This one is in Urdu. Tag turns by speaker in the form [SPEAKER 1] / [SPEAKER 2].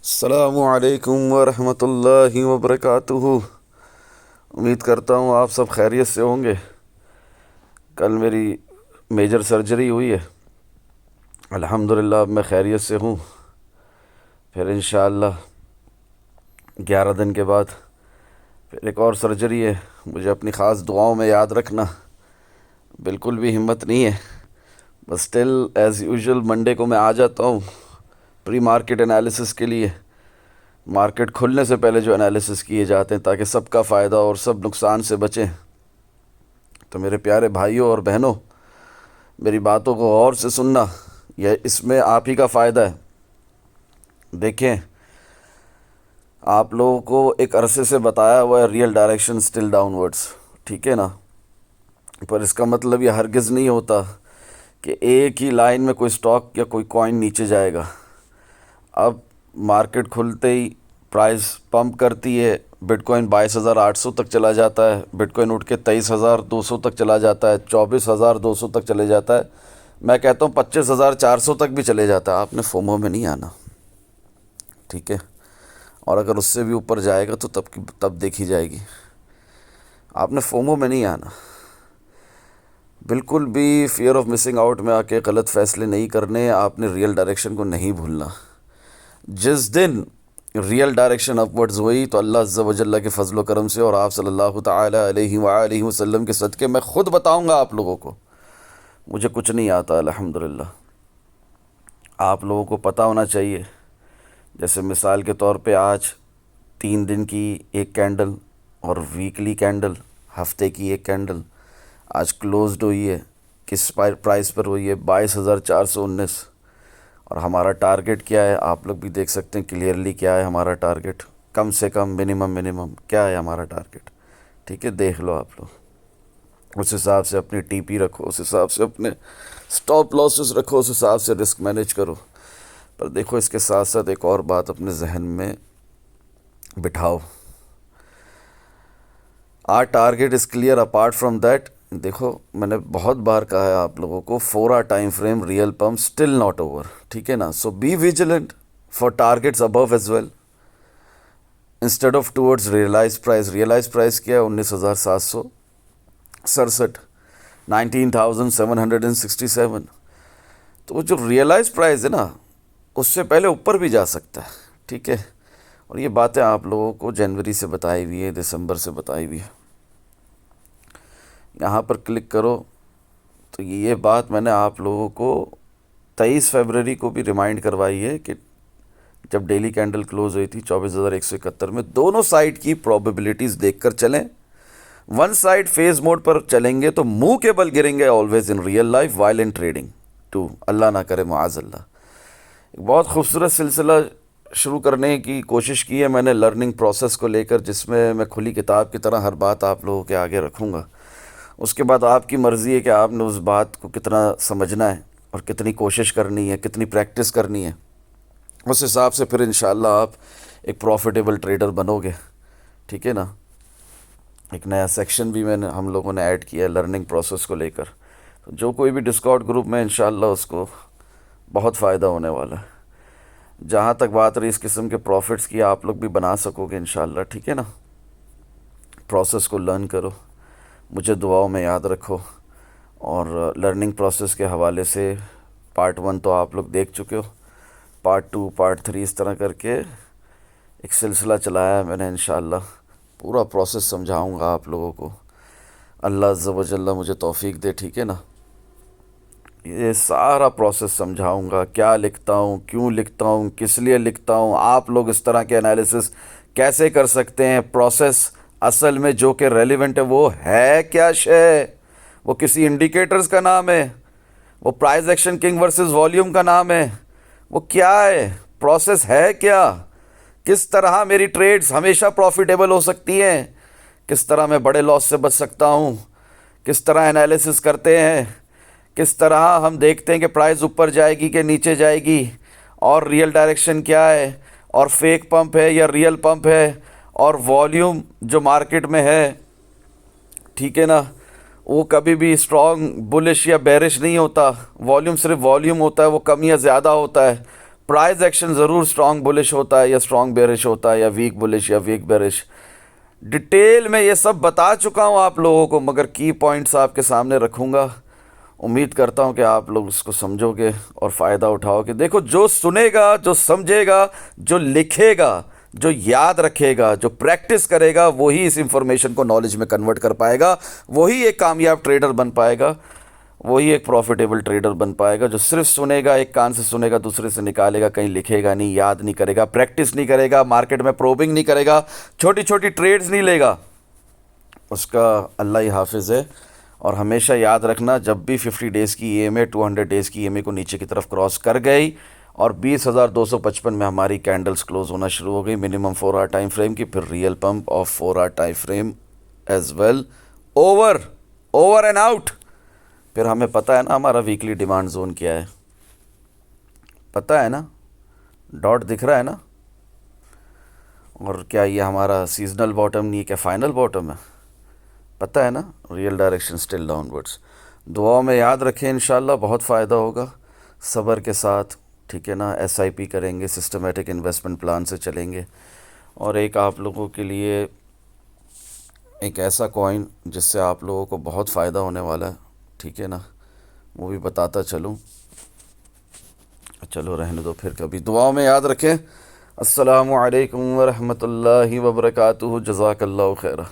[SPEAKER 1] السلام علیکم ورحمۃ اللہ وبرکاتہ۔ امید کرتا ہوں آپ سب خیریت سے ہوں گے۔ کل میری میجر سرجری ہوئی ہے، الحمدللہ اب میں خیریت سے ہوں۔ پھر انشاءاللہ 11 دن کے بعد پھر ایک اور سرجری ہے۔ مجھے اپنی خاص دعاؤں میں یاد رکھنا۔ بالکل بھی ہمت نہیں ہے، بس اسٹل ایز یوزول منڈے کو میں آ جاتا ہوں پری مارکیٹ انالیسس کے لیے۔ مارکیٹ کھلنے سے پہلے جو انالیسس کیے جاتے ہیں تاکہ سب کا فائدہ اور سب نقصان سے بچیں۔ تو میرے پیارے بھائیوں اور بہنوں، میری باتوں کو غور سے سننا، یہ اس میں آپ ہی کا فائدہ ہے۔ دیکھیں، آپ لوگوں کو ایک عرصے سے بتایا ہوا ہے real direction still down words, ٹھیک ہے نا؟ پر اس کا مطلب یہ ہرگز نہیں ہوتا کہ ایک ہی لائن میں کوئی سٹاک یا کوئی کوائن نیچے جائے گا۔ اب مارکیٹ کھلتے ہی پرائز پمپ کرتی ہے، بٹ کوائن 22,800 تک چلا جاتا ہے، بٹ کوائن اٹھ کے 23,200 تک چلا جاتا ہے، 24,200 تک چلے جاتا ہے، میں کہتا ہوں 25,400 تک بھی چلے جاتا ہے۔ آپ نے فومو میں نہیں آنا، ٹھیک ہے؟ اور اگر اس سے بھی اوپر جائے گا تو تب دیکھی جائے گی۔ آپ نے فومو میں نہیں آنا، بالکل بھی فیئر آف مسنگ آؤٹ میں آ کے غلط فیصلے نہیں کرنے۔ آپ نے ریئل ڈائریکشن کو نہیں بھولنا۔ جس دن ریئل ڈائریکشن اپ ورڈز ہوئی تو اللہ عز و جل کے فضل و کرم سے اور آپ صلی اللہ تعالی علیہ وآلہ وسلم کے صدقے میں خود بتاؤں گا آپ لوگوں کو۔ مجھے کچھ نہیں آتا الحمدللہ، آپ لوگوں کو پتہ ہونا چاہیے۔ جیسے مثال کے طور پہ آج 3 دن کی ایک کینڈل اور ویکلی کینڈل، ہفتے کی ایک کینڈل آج کلوزڈ ہوئی ہے، کس پرائز پر ہوئی ہے؟ 22,419۔ اور ہمارا ٹارگٹ کیا ہے؟ آپ لوگ بھی دیکھ سکتے ہیں کلیئرلی کیا ہے ہمارا ٹارگٹ۔ کم سے کم منیمم کیا ہے ہمارا ٹارگٹ؟ ٹھیک ہے، دیکھ لو آپ لوگ۔ اس حساب سے اپنی ٹی پی رکھو، اس حساب سے اپنے سٹاپ لاسز رکھو، اس حساب سے رسک مینیج کرو۔ پر دیکھو، اس کے ساتھ ساتھ ایک اور بات اپنے ذہن میں بٹھاؤ۔ Our target is clear apart from that. دیکھو، میں نے بہت بار کہا ہے آپ لوگوں کو، 4 time frame real pump still not over, ٹھیک ہے نا؟ So be vigilant for targets above as well instead of towards realised price. Realised price کیا ہے؟ 19,767، 19,767۔ تو وہ جو ریئلائز پرائز ہے نا، اس سے پہلے اوپر بھی جا سکتا ہے، ٹھیک ہے؟ اور یہ باتیں آپ لوگوں کو جنوری سے بتائی ہوئی ہے، دسمبر سے بتائی ہوئی ہے۔ یہاں پر کلک کرو تو یہ بات میں نے آپ لوگوں کو 23 فیبرری کو بھی ریمائنڈ کروائی ہے کہ جب ڈیلی کینڈل کلوز ہوئی تھی 24,171 میں، دونوں سائڈ کی پروبیبلٹیز دیکھ کر چلیں۔ ون سائڈ فیز موڈ پر چلیں گے تو منہ کے بل گریں گے always in real life while in trading too, اللہ نہ کرے معاذ اللہ۔ ایک بہت خوبصورت سلسلہ شروع کرنے کی کوشش کی ہے میں نے لرننگ پروسیس کو لے کر، جس میں میں کھلی کتاب کی طرح ہر بات آپ لوگوں کے آگے رکھوں گا۔ اس کے بعد آپ کی مرضی ہے کہ آپ نے اس بات کو کتنا سمجھنا ہے اور کتنی کوشش کرنی ہے، کتنی پریکٹس کرنی ہے۔ اس حساب سے پھر انشاءاللہ آپ ایک پروفیٹیبل ٹریڈر بنو گے، ٹھیک ہے نا؟ ایک نیا سیکشن بھی ہم لوگوں نے ایڈ کیا ہے لرننگ پروسیس کو لے کر، جو کوئی بھی ڈسکارڈ گروپ میں انشاءاللہ اس کو بہت فائدہ ہونے والا ہے۔ جہاں تک بات رہی اس قسم کے پروفٹس کی، آپ لوگ بھی بنا سکو گے انشاءاللہ، ٹھیک ہے نا؟ پروسیس کو لرن کرو، مجھے دعاؤں میں یاد رکھو۔ اور لرننگ پروسیس کے حوالے سے پارٹ 1 تو آپ لوگ دیکھ چکے ہو، پارٹ 2 پارٹ 3 اس طرح کر کے ایک سلسلہ چلایا ہے میں نے۔ انشاءاللہ پورا پروسیس سمجھاؤں گا آپ لوگوں کو، اللہ عز و جل مجھے توفیق دے، ٹھیک ہے نا؟ یہ سارا پروسیس سمجھاؤں گا، کیا لکھتا ہوں، کیوں لکھتا ہوں، کس لیے لکھتا ہوں، آپ لوگ اس طرح کے انالیسس کیسے کر سکتے ہیں۔ پروسیس اصل میں جو کہ ریلیونٹ ہے وہ ہے کیا شے؟ وہ کسی انڈیکیٹرز کا نام ہے؟ وہ price action king versus volume کا نام ہے؟ وہ کیا ہے؟ پروسیس ہے کیا؟ کس طرح میری ٹریڈز ہمیشہ پروفیٹیبل ہو سکتی ہیں؟ کس طرح میں بڑے لاس سے بچ سکتا ہوں؟ کس طرح انالیسس کرتے ہیں؟ کس طرح ہم دیکھتے ہیں کہ پرائز اوپر جائے گی کہ نیچے جائے گی؟ اور ریئل ڈائریکشن کیا ہے؟ اور فیک پمپ ہے یا ریئل پمپ ہے؟ اور والیوم جو مارکیٹ میں ہے، ٹھیک ہے نا، وہ کبھی بھی اسٹرانگ بلش یا بیرش نہیں ہوتا۔ والیوم صرف والیوم ہوتا ہے، وہ کم یا زیادہ ہوتا ہے۔ پرائز ایکشن ضرور اسٹرانگ بولش ہوتا ہے یا اسٹرانگ بیئرش ہوتا ہے یا ویک بولش یا ویک بیئرش، ڈیٹیل میں یہ سب بتا چکا ہوں آپ لوگوں کو، مگر کی پوائنٹس آپ کے سامنے رکھوں گا. امید کرتا ہوں کہ آپ لوگ اس کو سمجھو گے اور فائدہ اٹھاؤ گے. دیکھو جو سنے گا، جو سمجھے گا، جو لکھے گا، جو یاد رکھے گا، جو پریکٹس کرے گا، وہی اس انفارمیشن کو نالج میں کنورٹ کر پائے گا، وہی ایک کامیاب ٹریڈر بن پائے گا، وہی ایک پروفیٹیبل ٹریڈر بن پائے گا. جو صرف سنے گا، ایک کان سے سنے گا دوسرے سے نکالے گا، کہیں لکھے گا نہیں، یاد نہیں کرے گا، پریکٹس نہیں کرے گا، مارکیٹ میں پروبنگ نہیں کرے گا، چھوٹی چھوٹی ٹریڈز نہیں لے گا، اس کا اللہ ہی حافظ ہے. اور ہمیشہ یاد رکھنا، جب بھی 50 ڈیز کی ای ایم اے 200 ڈیز کی ای ایم اے کو نیچے کی طرف کراس کر گئی اور 20,255 میں ہماری کینڈلز کلوز ہونا شروع ہو گئی منیمم 4 آور ٹائم فریم کی، پھر real pump of 4 hour time frame as well, over and out. پھر ہمیں پتہ ہے نا ہمارا ویکلی ڈیمانڈ زون کیا ہے، پتہ ہے نا، ڈاٹ دکھ رہا ہے نا. اور کیا یہ ہمارا سیزنل باٹم نہیں ہے، کیا فائنل باٹم ہے، پتہ ہے نا. Real direction still down words. دعاؤں میں یاد رکھیں، انشاءاللہ بہت فائدہ ہوگا صبر کے ساتھ، ٹھیک ہے نا. ایس آئی پی کریں گے، سسٹمیٹک انویسٹمنٹ پلان سے چلیں گے. اور ایک آپ لوگوں کے لیے ایک ایسا کوائن جس سے آپ لوگوں کو بہت فائدہ ہونے والا ہے، ٹھیک ہے نا، وہ بھی بتاتا چلوں. چلو رہنے دو، پھر کبھی. دعاؤں میں یاد رکھیں. السلام علیکم ورحمۃ اللہ وبرکاتہ. جزاک اللہ خیرہ.